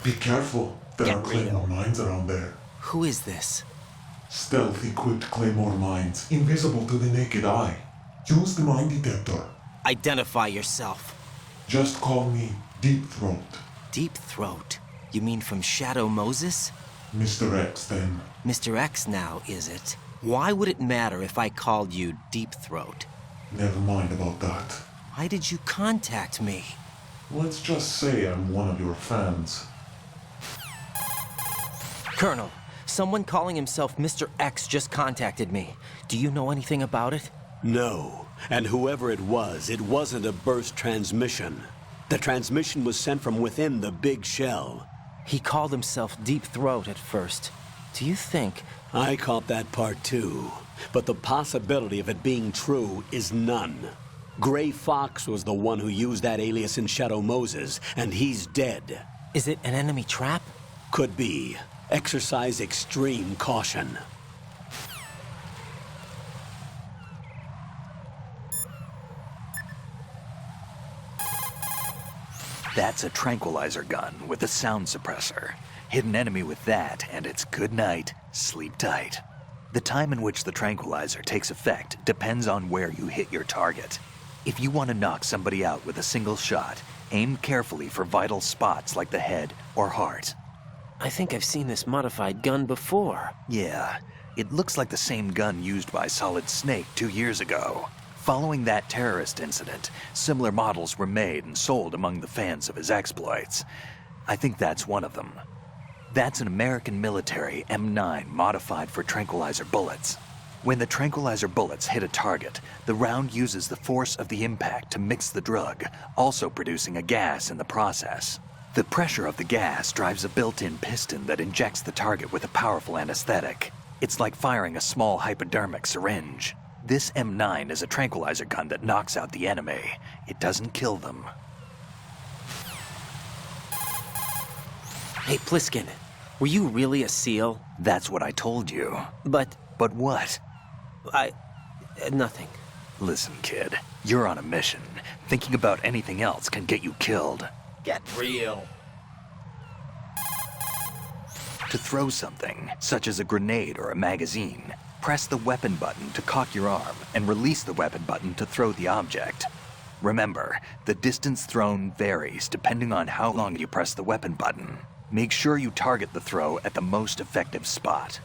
Be careful. There are Claymore Mines around there. Who is this? Stealth-equipped Claymore Mines, invisible to the naked eye. Use the mine detector. Identify yourself. Just call me Deep Throat. Deep Throat? You mean from Shadow Moses? Mr. X, then. Mr. X now, is it? Why would it matter if I called you Deep Throat? Never mind about that. Why did you contact me? Let's just say I'm one of your fans. Colonel, someone calling himself Mr. X just contacted me. Do you know anything about it? No. And whoever it wasn't a burst transmission. The transmission was sent from within the big shell. He called himself Deep Throat at first. Do you think... I caught that part too. But the possibility of it being true is none. Gray Fox was the one who used that alias in Shadow Moses, and he's dead. Is it an enemy trap? Could be. Exercise extreme caution. That's a tranquilizer gun with a sound suppressor. Hit an enemy with that, and it's good night, sleep tight. The time in which the tranquilizer takes effect depends on where you hit your target. If you want to knock somebody out with a single shot, aim carefully for vital spots like the head or heart. I think I've seen this modified gun before. Yeah, it looks like the same gun used by Solid Snake 2 years ago. Following that terrorist incident, similar models were made and sold among the fans of his exploits. I think that's one of them. That's an American military M9 modified for tranquilizer bullets. When the tranquilizer bullets hit a target, the round uses the force of the impact to mix the drug, also producing a gas in the process. The pressure of the gas drives a built-in piston that injects the target with a powerful anesthetic. It's like firing a small hypodermic syringe. This M9 is a tranquilizer gun that knocks out the enemy. It doesn't kill them. Hey, Pliskin, were you really a SEAL? That's what I told you. But what? Nothing. Listen, kid, you're on a mission. Thinking about anything else can get you killed. Get real. To throw something, such as a grenade or a magazine, press the weapon button to cock your arm and release the weapon button to throw the object. Remember, the distance thrown varies depending on how long you press the weapon button. Make sure you target the throw at the most effective spot.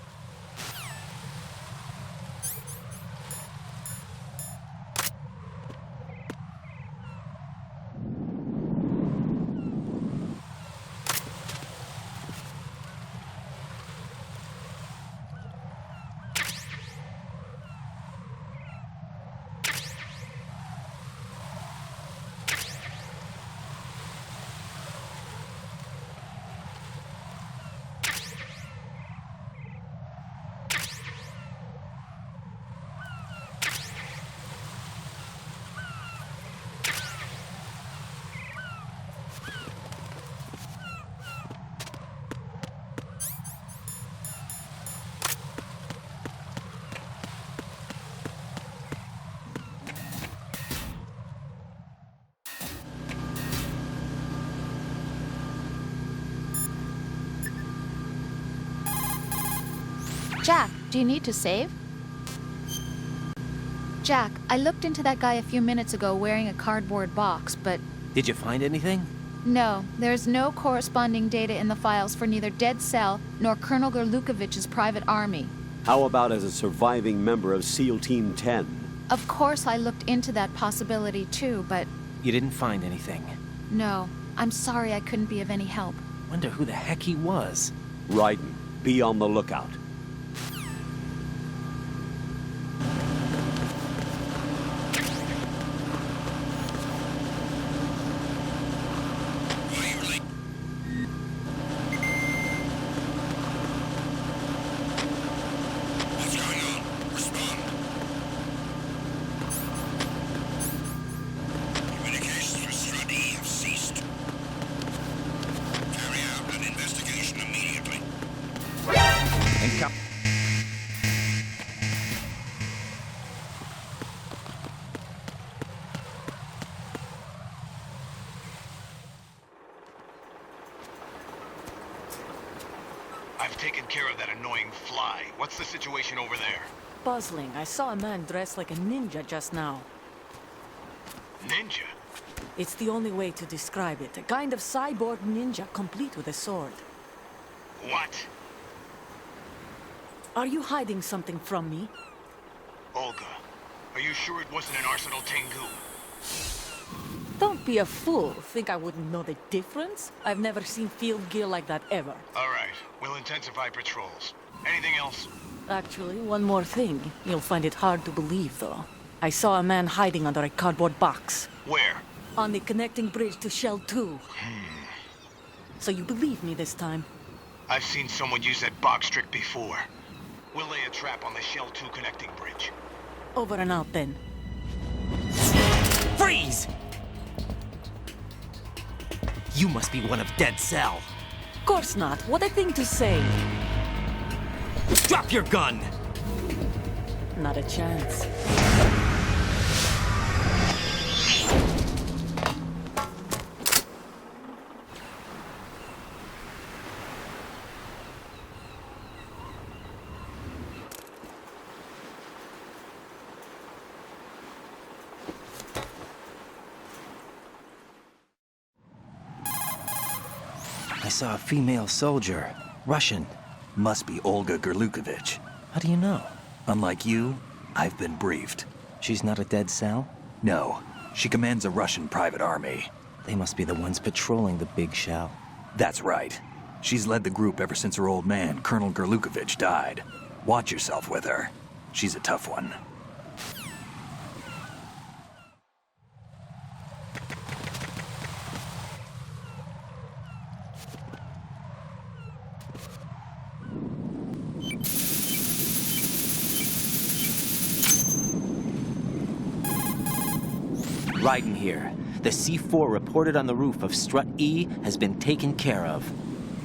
Jack, do you need to save? Jack, I looked into that guy a few minutes ago wearing a cardboard box, but... Did you find anything? No, there's no corresponding data in the files for neither Dead Cell nor Colonel Gurlukovich's private army. How about as a surviving member of SEAL Team 10? Of course I looked into that possibility too, but... You didn't find anything. No, I'm sorry I couldn't be of any help. Wonder who the heck he was. Raiden, be on the lookout. Communications with Strut E have ceased. Carry out an investigation immediately. Thank situation over there? Puzzling. I saw a man dressed like a ninja just now. Ninja? It's the only way to describe it. A kind of cyborg ninja, complete with a sword. What? Are you hiding something from me? Olga, are you sure it wasn't an Arsenal Tengu? Don't be a fool. Think I wouldn't know the difference? I've never seen field gear like that ever. All right, we'll intensify patrols. Anything else? Actually, one more thing. You'll find it hard to believe, though. I saw a man hiding under a cardboard box. Where? On the connecting bridge to Shell 2. So you believe me this time? I've seen someone use that box trick before. We'll lay a trap on the Shell 2 connecting bridge. Over and out, then. Freeze! You must be one of Dead Cell. Course not. What a thing to say. Drop your gun! Not a chance. I saw a female soldier. Russian. Must be Olga Gurlukovich. How do you know? Unlike you, I've been briefed. She's not a Dead Cell? No, she commands a Russian private army. They must be the ones patrolling the big shell. That's right. She's led the group ever since her old man, Colonel Gurlukovich, died. Watch yourself with her. She's a tough one. Raiden here. The C4 reported on the roof of Strut E has been taken care of.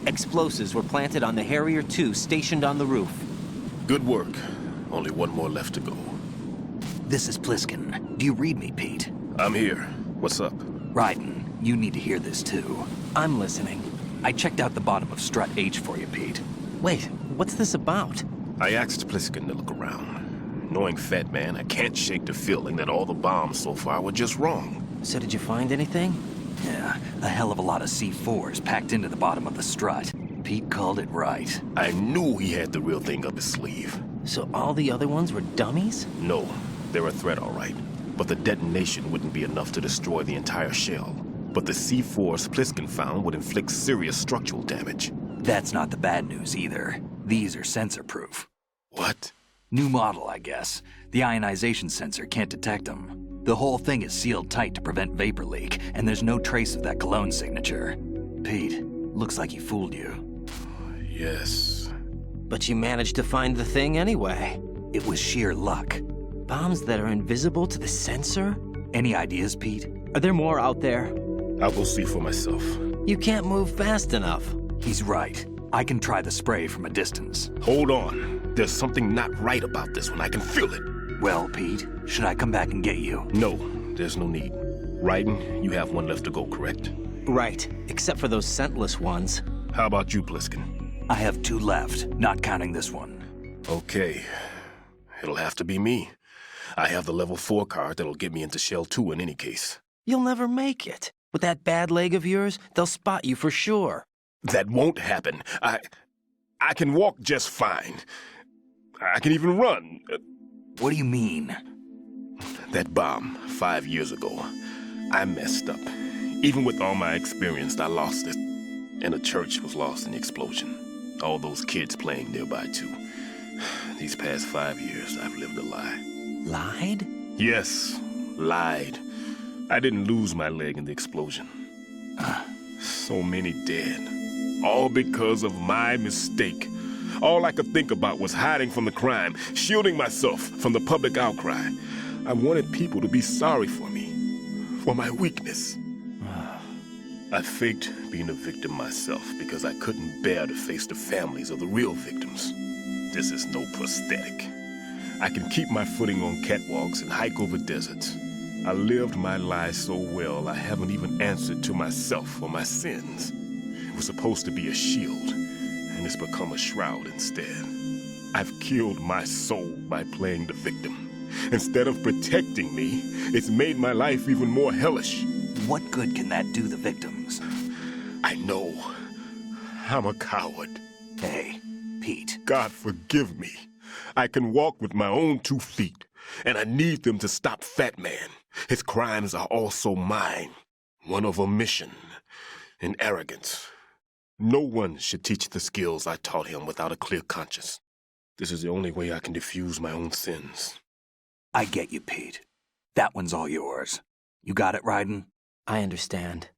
Explosives were planted on the Harrier 2 stationed on the roof. Good work. Only one more left to go. This is Pliskin. Do you read me, Pete? I'm here. What's up? Raiden, you need to hear this too. I'm listening. I checked out the bottom of Strut H for you, Pete. Wait, what's this about? I asked Pliskin to look around. Knowing Fatman, I can't shake the feeling that all the bombs so far were just wrong. So did you find anything? Yeah, a hell of a lot of C4s packed into the bottom of the strut. Pete called it right. I knew he had the real thing up his sleeve. So all the other ones were dummies? No, they're a threat, all right. But the detonation wouldn't be enough to destroy the entire shell. But the C4s Pliskin found would inflict serious structural damage. That's not the bad news either. These are sensor-proof. What? New model, I guess. The ionization sensor can't detect them. The whole thing is sealed tight to prevent vapor leak, and there's no trace of that cologne signature. Pete, looks like he fooled you. Yes. But you managed to find the thing anyway. It was sheer luck. Bombs that are invisible to the sensor? Any ideas, Pete? Are there more out there? I'll go see for myself. You can't move fast enough. He's right. I can try the spray from a distance. Hold on. There's something not right about this one. I can feel it. Well, Pete, should I come back and get you? No, there's no need. Raiden, you have one left to go, correct? Right, except for those scentless ones. How about you, Pliskin? I have 2 left, not counting this one. Okay. It'll have to be me. I have the level 4 card that'll get me into Shell 2 in any case. You'll never make it. With that bad leg of yours, they'll spot you for sure. That won't happen. I can walk just fine. I can even run. What do you mean? That bomb, 5 years ago, I messed up. Even with all my experience, I lost it. And the church was lost in the explosion. All those kids playing nearby, too. These past 5 years, I've lived a lie. Lied? Yes, lied. I didn't lose my leg in the explosion. So many dead. All because of my mistake. All I could think about was hiding from the crime, shielding myself from the public outcry. I wanted people to be sorry for me, for my weakness. I faked being a victim myself because I couldn't bear to face the families of the real victims. This is no prosthetic. I can keep my footing on catwalks and hike over deserts. I lived my life so well I haven't even answered to myself for my sins. It was supposed to be a shield, and it's become a shroud instead. I've killed my soul by playing the victim. Instead of protecting me, it's made my life even more hellish. What good can that do the victims? I know. I'm a coward. Hey, Pete. God forgive me. I can walk with my own 2 feet, and I need them to stop Fatman. His crimes are also mine. One of omission and arrogance. No one should teach the skills I taught him without a clear conscience. This is the only way I can diffuse my own sins. I get you, Pete. That one's all yours. You got it, Raiden? I understand.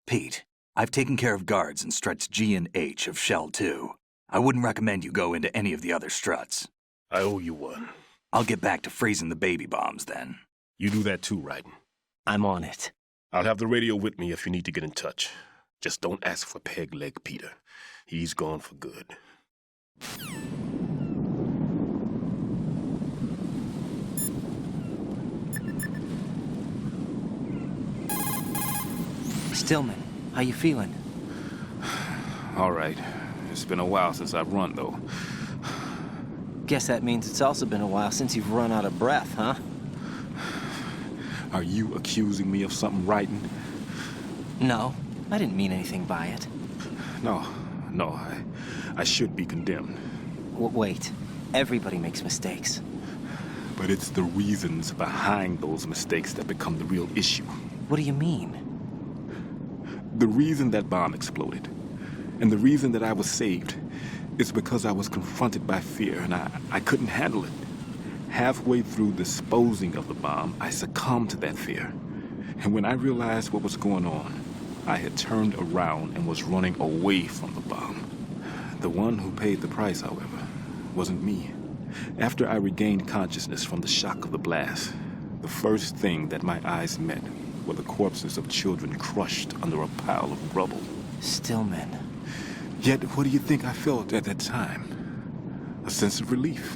Pete, I've taken care of guards in struts G and H of Shell 2. I wouldn't recommend you go into any of the other struts. I owe you one. I'll get back to freezing the baby bombs then. You do that too, Raiden. I'm on it. I'll have the radio with me if you need to get in touch. Just don't ask for Peg Leg Peter. He's gone for good. Stillman, how you feeling? All right. It's been a while since I've run, though. Guess that means it's also been a while since you've run out of breath, huh? Are you accusing me of something, Raiden? No, I didn't mean anything by it. No, I should be condemned. Wait, everybody makes mistakes. But it's the reasons behind those mistakes that become the real issue. What do you mean? The reason that bomb exploded, and the reason that I was saved, is because I was confronted by fear and I couldn't handle it. Halfway through disposing of the bomb, I succumbed to that fear. And when I realized what was going on, I had turned around and was running away from the bomb. The one who paid the price, however, wasn't me. After I regained consciousness from the shock of the blast, the first thing that my eyes met were the corpses of children crushed under a pile of rubble. Stillman. Yet, what do you think I felt at that time? A sense of relief.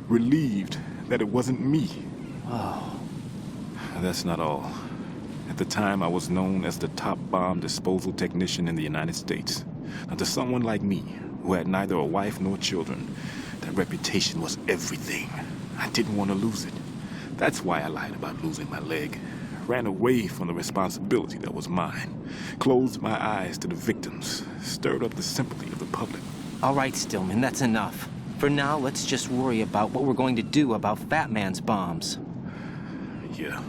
Relieved that it wasn't me. Oh. That's not all. At the time, I was known as the top bomb disposal technician in the United States. Now, to someone like me, who had neither a wife nor children, that reputation was everything. I didn't want to lose it. That's why I lied about losing my leg. Ran away from the responsibility that was mine. Closed my eyes to the victims. Stirred up the sympathy of the public. All right, Stillman, that's enough. For now, let's just worry about what we're going to do about Fatman's bombs. Yeah.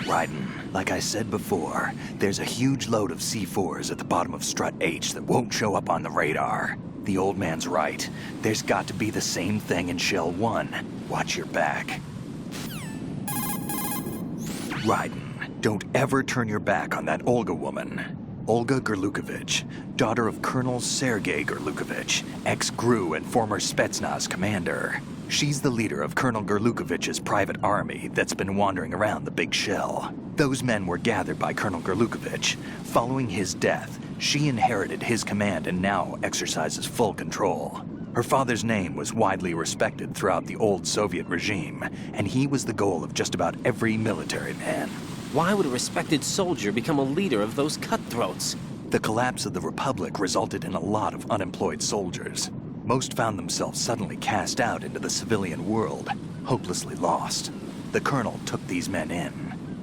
Raiden, like I said before, there's a huge load of C4s at the bottom of Strut H that won't show up on the radar. The old man's right. There's got to be the same thing in Shell 1. Watch your back. Raiden, don't ever turn your back on that Olga woman. Olga Gurlukovich, daughter of Colonel Sergi Gurlukovich, ex-GRU and former Spetsnaz commander. She's the leader of Colonel Gurlukovich's private army that's been wandering around the Big Shell. Those men were gathered by Colonel Gurlukovich. Following his death, she inherited his command and now exercises full control. Her father's name was widely respected throughout the old Soviet regime, and he was the goal of just about every military man. Why would a respected soldier become a leader of those cutthroats? The collapse of the Republic resulted in a lot of unemployed soldiers. Most found themselves suddenly cast out into the civilian world, hopelessly lost. The colonel took these men in.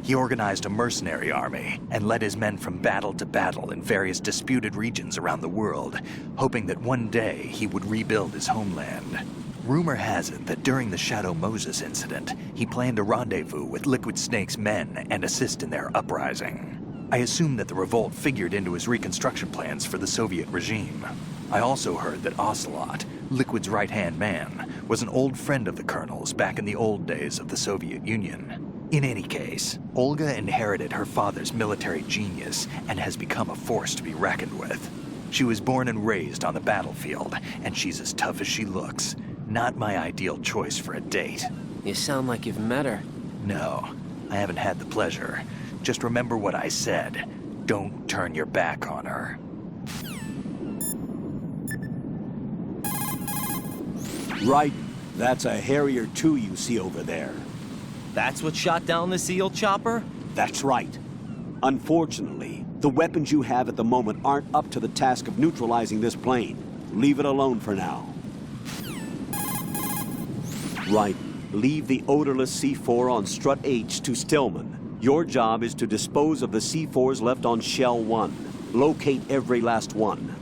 He organized a mercenary army and led his men from battle to battle in various disputed regions around the world, hoping that one day he would rebuild his homeland. Rumor has it that during the Shadow Moses incident, he planned a rendezvous with Liquid Snake's men and assist in their uprising. I assume that the revolt figured into his reconstruction plans for the Soviet regime. I also heard that Ocelot, Liquid's right-hand man, was an old friend of the colonel's back in the old days of the Soviet Union. In any case, Olga inherited her father's military genius and has become a force to be reckoned with. She was born and raised on the battlefield, and she's as tough as she looks. Not my ideal choice for a date. You sound like you've met her. No, I haven't had the pleasure. Just remember what I said. Don't turn your back on her. Right. That's a Harrier 2 you see over there. That's what shot down the SEAL chopper? That's right. Unfortunately, the weapons you have at the moment aren't up to the task of neutralizing this plane. Leave it alone for now. Right. Leave the Odourless C4 on Strut H to Stillman. Your job is to dispose of the C4s left on Shell 1. Locate every last one.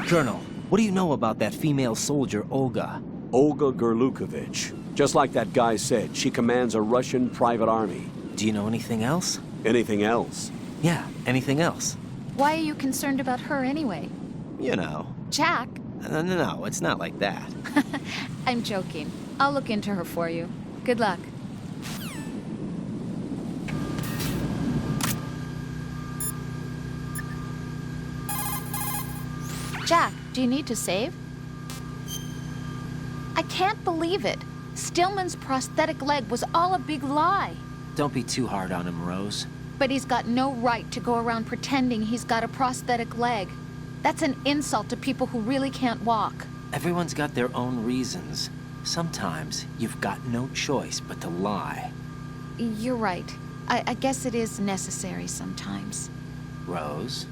Colonel, what do you know about that female soldier, Olga? Olga Gurlukovich. Just like that guy said, she commands a Russian private army. Do you know anything else? Anything else? Yeah, anything else? Why are you concerned about her anyway? You know. Jack? No, it's not like that. I'm joking. I'll look into her for you. Good luck. Jack, do you need to save? I can't believe it. Stillman's prosthetic leg was all a big lie. Don't be too hard on him, Rose. But he's got no right to go around pretending he's got a prosthetic leg. That's an insult to people who really can't walk. Everyone's got their own reasons. Sometimes you've got no choice but to lie. You're right. I guess it is necessary sometimes. Rose?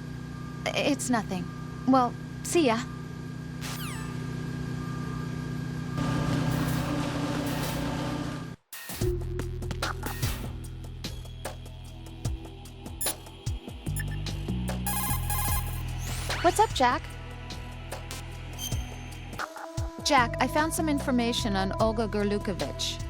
It's nothing. Well, see ya. What's up, Jack? Jack, I found some information on Olga Gurlukovich.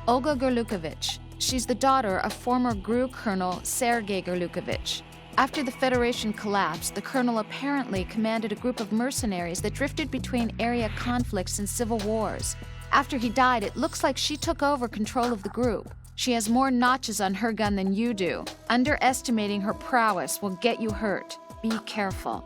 Olga Gurlukovich. She's the daughter of former GRU Colonel Sergi Gurlukovich. After the Federation collapsed, the colonel apparently commanded a group of mercenaries that drifted between area conflicts and civil wars. After he died, it looks like she took over control of the group. She has more notches on her gun than you do. Underestimating her prowess will get you hurt. Be careful.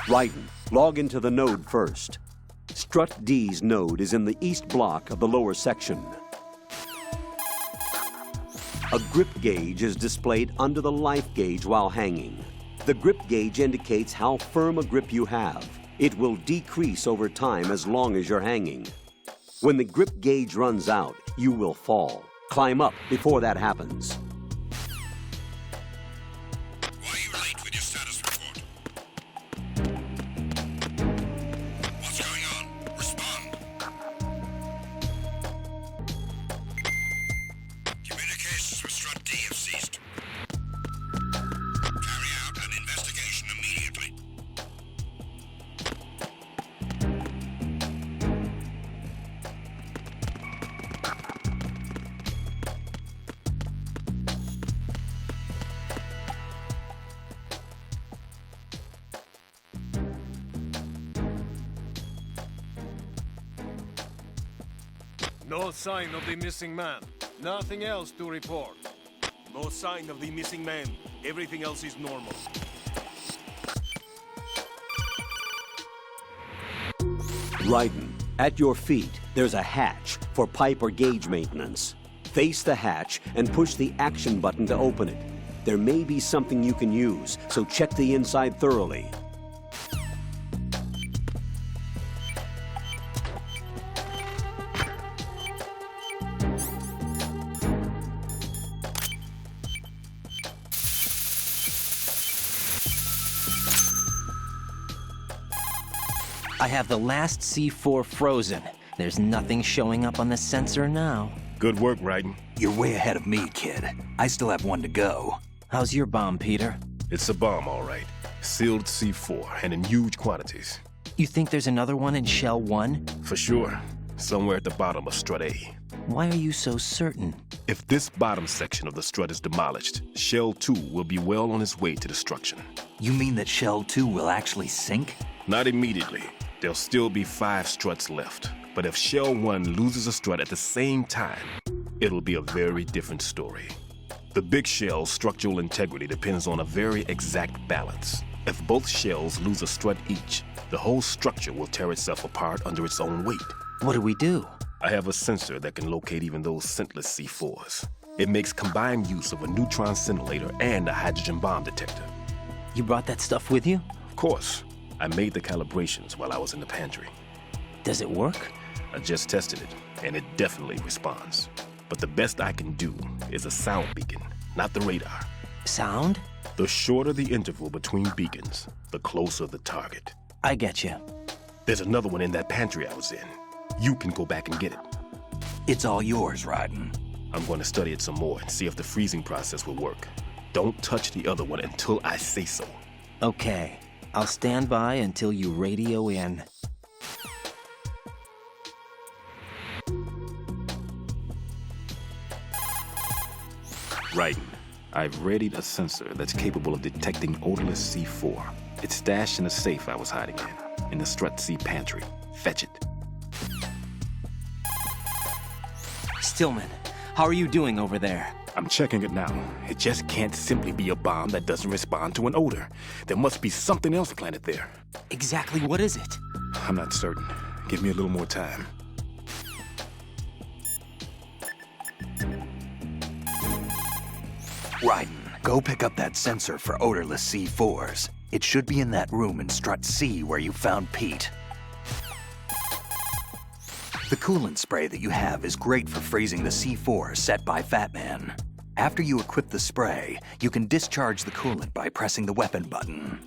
Raiden, log into the node first. Strut D's node is in the east block of the lower section. A grip gauge is displayed under the life gauge while hanging. The grip gauge indicates how firm a grip you have. It will decrease over time as long as you're hanging. When the grip gauge runs out, you will fall. Climb up before that happens. Why are you late with your status report? What's going on? Respond. Communications with Strut D have ceased. Carry out an investigation immediately. No sign of the missing man. Nothing else to report. No sign of the missing man. Everything else is normal. Raiden, at your feet, there's a hatch for pipe or gauge maintenance. Face the hatch and push the action button to open it. There may be something you can use, so check the inside thoroughly. I have the last C4 frozen. There's nothing showing up on the sensor now. Good work, Raiden. You're way ahead of me, kid. I still have one to go. How's your bomb, Peter? It's a bomb, all right. Sealed C4, and in huge quantities. You think there's another one in Shell 1? For sure. Somewhere at the bottom of Strut A. Why are you so certain? If this bottom section of the strut is demolished, Shell 2 will be well on its way to destruction. You mean that Shell 2 will actually sink? Not immediately. There'll still be 5 struts left. But if Shell 1 loses a strut at the same time, it'll be a very different story. The big shell's structural integrity depends on a very exact balance. If both shells lose a strut each, the whole structure will tear itself apart under its own weight. What do we do? I have a sensor that can locate even those scentless C4s. It makes combined use of a neutron scintillator and a hydrogen bomb detector. You brought that stuff with you? Of course. I made the calibrations while I was in the pantry. Does it work? I just tested it, and it definitely responds. But the best I can do is a sound beacon, not the radar. Sound? The shorter the interval between beacons, the closer the target. I get you. There's another one in that pantry I was in. You can go back and get it. It's all yours, Raiden. I'm going to study it some more and see if the freezing process will work. Don't touch the other one until I say so. Okay. I'll stand by until you radio in. Raiden, I've readied a sensor that's capable of detecting Odourless C4. It's stashed in a safe I was hiding in the Strut C pantry. Fetch it. Stillman, how are you doing over there? I'm checking it now. It just can't simply be a bomb that doesn't respond to an odor. There must be something else planted there. Exactly what is it? I'm not certain. Give me a little more time. Raiden, go pick up that sensor for Odourless C4s. It should be in that room in Strut C where you found Pete. The coolant spray that you have is great for freezing the C4 set by Fatman. After you equip the spray, you can discharge the coolant by pressing the weapon button.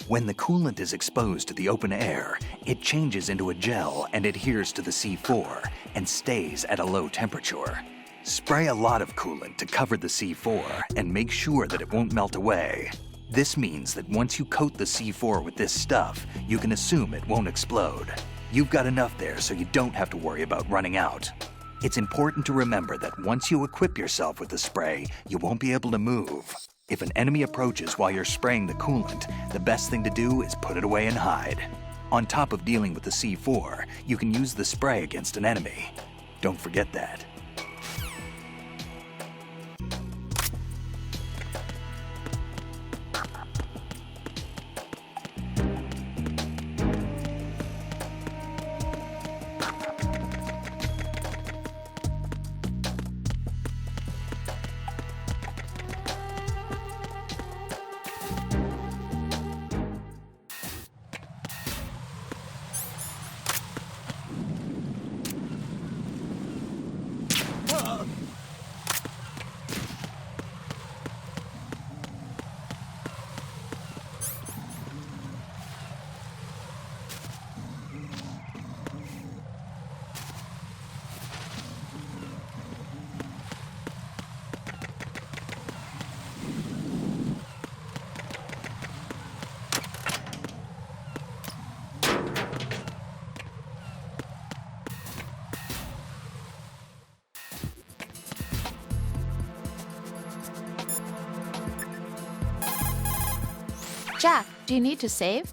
When the coolant is exposed to the open air, it changes into a gel and adheres to the C4 and stays at a low temperature. Spray a lot of coolant to cover the C4 and make sure that it won't melt away. This means that once you coat the C4 with this stuff, you can assume it won't explode. You've got enough there so you don't have to worry about running out. It's important to remember that once you equip yourself with the spray, you won't be able to move. If an enemy approaches while you're spraying the coolant, the best thing to do is put it away and hide. On top of dealing with the C4, you can use the spray against an enemy. Don't forget that. Jack, do you need to save?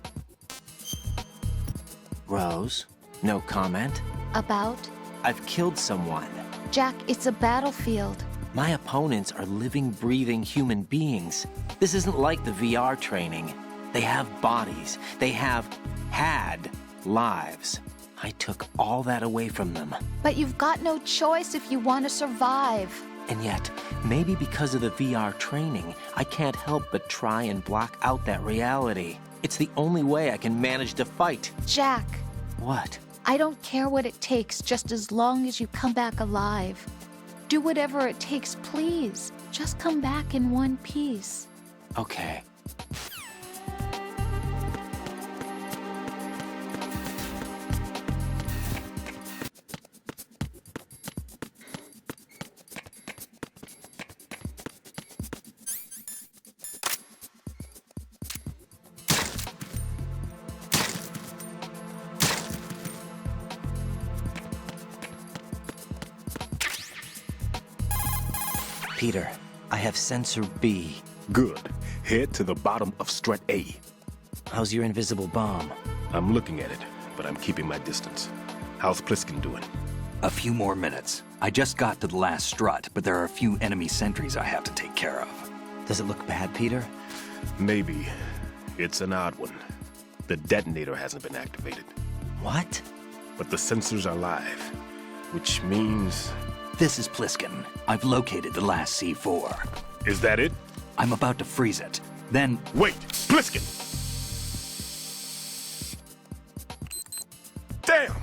Rose, no comment. About? I've killed someone. Jack, it's a battlefield. My opponents are living, breathing human beings. This isn't like the VR training. They have bodies. They have had lives. I took all that away from them. But you've got no choice if you want to survive. And yet, maybe because of the VR training, I can't help but try and block out that reality. It's the only way I can manage to fight. Jack. What? I don't care what it takes, just as long as you come back alive. Do whatever it takes, please. Just come back in one piece. Okay. Peter, I have sensor B. Good. Head to the bottom of Strut A. How's your invisible bomb? I'm looking at it, but I'm keeping my distance. How's Pliskin doing? A few more minutes. I just got to the last strut, but there are a few enemy sentries I have to take care of. Does it look bad, Peter? Maybe. It's an odd one. The detonator hasn't been activated. What? But the sensors are live, which means... This is Pliskin. I've located the last C4. Is that it? I'm about to freeze it. Then... Wait! Pliskin! Damn!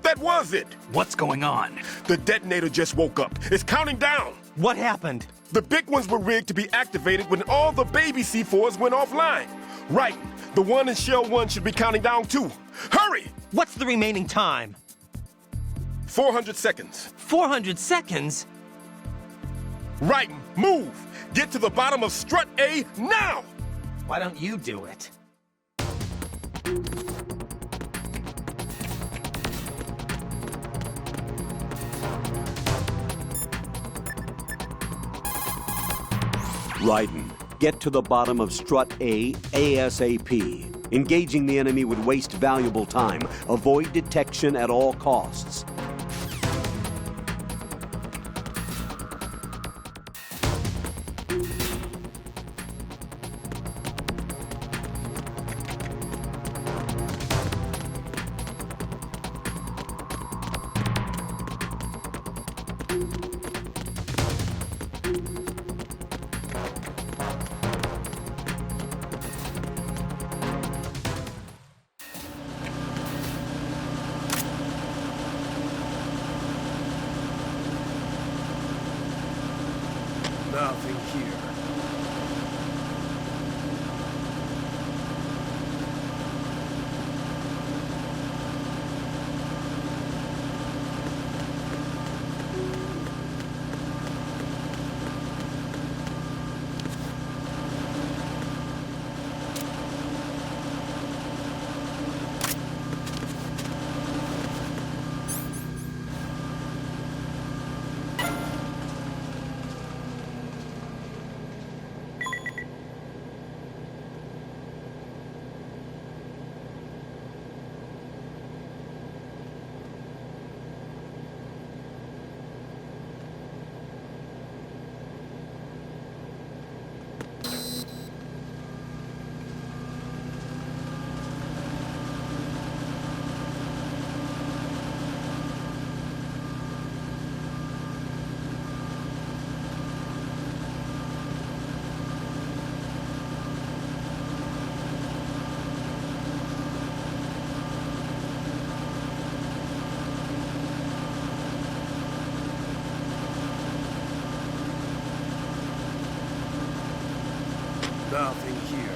That was it! What's going on? The detonator just woke up. It's counting down! What happened? The big ones were rigged to be activated when all the baby C4s went offline. Right. The one in Shell 1 should be counting down too. Hurry! What's the remaining time? 400 seconds. 400 seconds? Raiden, move! Get to the bottom of Strut A now! Why don't you do it? Raiden, get to the bottom of Strut A ASAP. Engaging the enemy would waste valuable time. Avoid detection at all costs. Nothing here. Nothing here.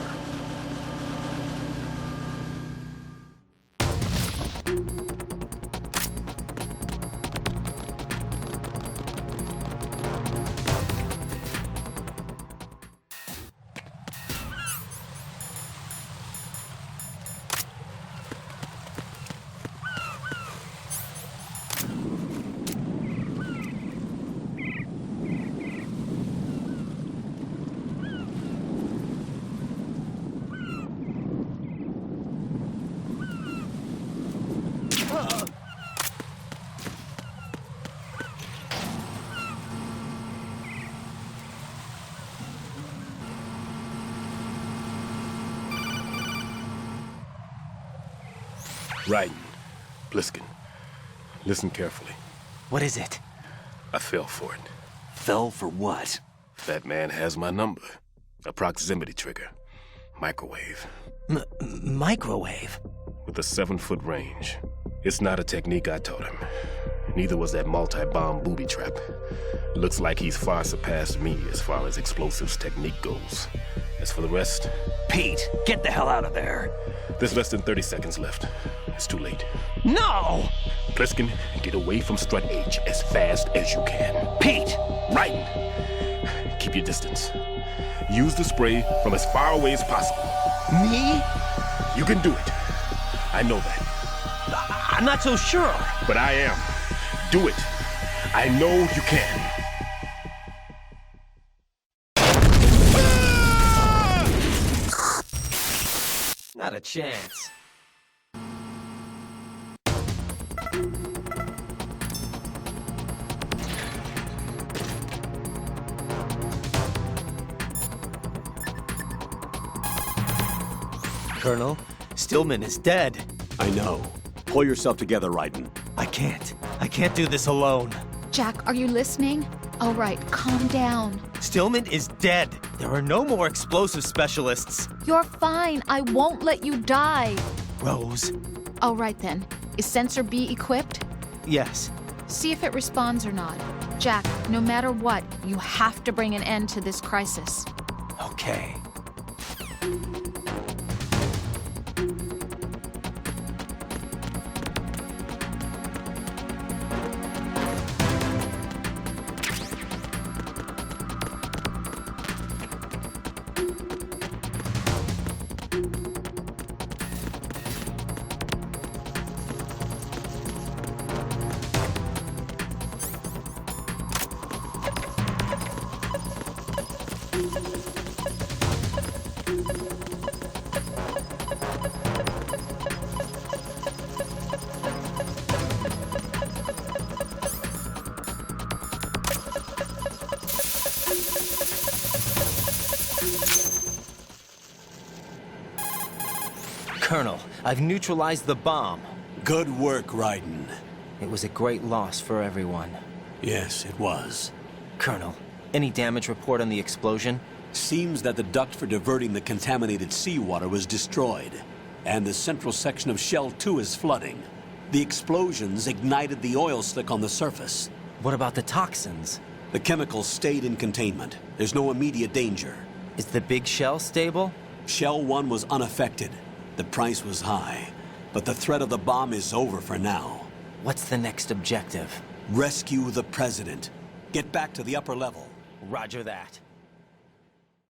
Raiden, Pliskin, listen carefully. What is it? I fell for it. Fell for what? Fatman has my number. A proximity trigger. Microwave. Microwave? With a 7-foot range. It's not a technique I taught him. Neither was that multi-bomb booby trap. Looks like he's far surpassed me as far as explosives technique goes. As for the rest... Pete, get the hell out of there. There's less than 30 seconds left. It's too late. No! Pliskin, get away from Strut H as fast as you can. Pete! Raiden! Keep your distance. Use the spray from as far away as possible. Me? You can do it. I know that. I'm not so sure. But I am. Do it. I know you can. Not a chance. Colonel, Stillman is dead. I know. Pull yourself together, Raiden. I can't do this alone. Jack, are you listening? All right, calm down. Stillman is dead. There are no more explosive specialists. You're fine. I won't let you die. Rose. All right then. Is Sensor B equipped? Yes. See if it responds or not. Jack, no matter what, you have to bring an end to this crisis. Okay. Colonel, I've neutralized the bomb. Good work, Raiden. It was a great loss for everyone. Yes, it was. Colonel, any damage report on the explosion? Seems that the duct for diverting the contaminated seawater was destroyed, and the central section of Shell 2 is flooding. The explosions ignited the oil slick on the surface. What about the toxins? The chemicals stayed in containment. There's no immediate danger. Is the big shell stable? Shell 1 was unaffected. The price was high, but the threat of the bomb is over for now. What's the next objective? Rescue the President. Get back to the upper level. Roger that.